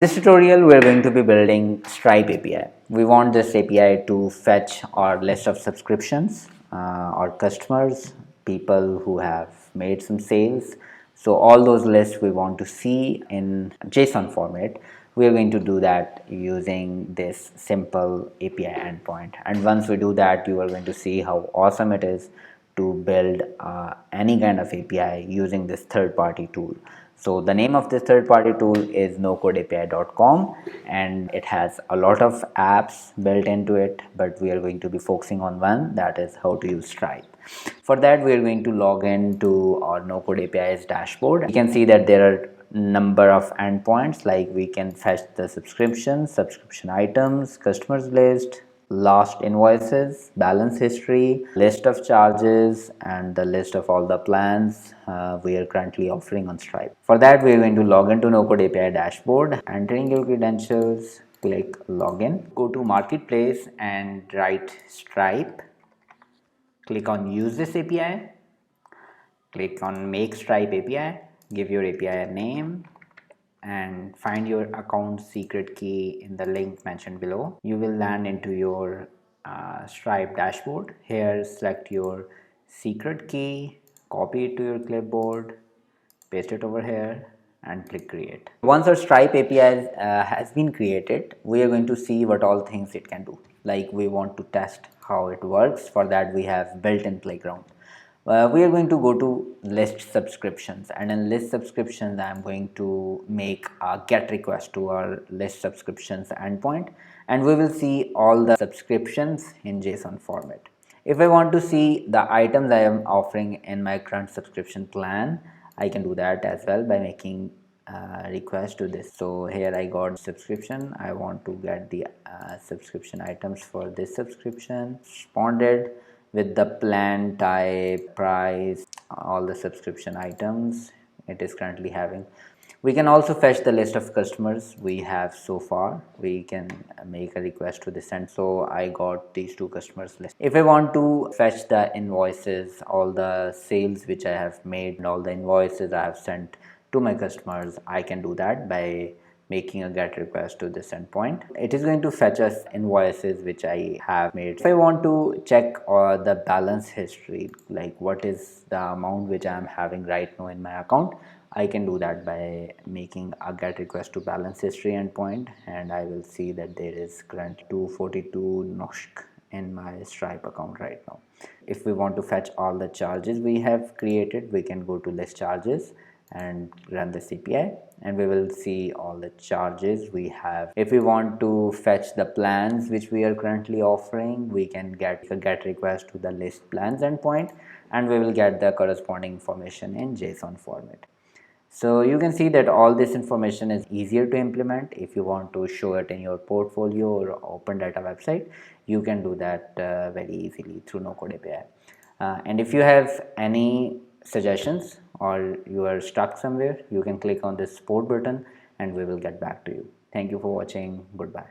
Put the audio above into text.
This tutorial we are going to be building Stripe API. We want this API to fetch our list of subscriptions, our customers, people who have made some sales. So all those lists we want to see in JSON format. We are going to do that using this simple API endpoint. And once we do that, you are going to see how awesome it is to build any kind of API using this third-party tool. So the name of this third-party tool is nocodeapi.com, and it has a lot of apps built into it, but we are going to be focusing on one, that is how to use Stripe. For that, we are going to log into our NoCode API's dashboard. You can see that there are number of endpoints, like we can fetch the subscriptions, subscription items, customers list, last invoices, balance history, list of charges, and the list of all the plans we are currently offering on Stripe. For that, we are going to log into NoCode API dashboard, entering your credentials, click login, go to marketplace and write Stripe, click on use this API, click on make Stripe API, give your API a name, and find your account secret key in the link mentioned below. You will land into your Stripe dashboard. Here select your secret key, copy it to your clipboard, paste it over here and click create. Once our Stripe API has been created, we are going to see what all things it can do. Like we want to test how it works. For that we have built-in playground. We are going to go to list subscriptions, and in list subscriptions I am going to make a get request to our list subscriptions endpoint, and we will see all the subscriptions in JSON format. If I want to see the items I am offering in my current subscription plan, I can do that as well by making request to this. So here I got subscription. I want to get the subscription items for this subscription, responded with the plan type, price, all the subscription items it is currently having. We can also fetch the list of customers we have so far. We can make a request to this end. So I got these two customers list. If I want to fetch the invoices, all the sales which I have made and all the invoices I have sent to my customers, I can do that by making a get request to this endpoint. It is going to fetch us invoices which I have made. If I want to check the balance history, like what is the amount which I am having right now in my account, I can do that by making a get request to balance history endpoint, and I will see that there is currently 242 NOSK in my Stripe account right now. If we want to fetch all the charges we have created, we can go to list charges and run the API, and we will see all the charges we have. If we want to fetch the plans which we are currently offering, we can get a get request to the list plans endpoint, and we will get the corresponding information in JSON format. So you can see that all this information is easier to implement. If you want to show it in your portfolio or open data website, you can do that very easily through NoCode API. And if you have any suggestions or you are stuck somewhere, you can click on this support button and we will get back to you. Thank you for watching. Goodbye.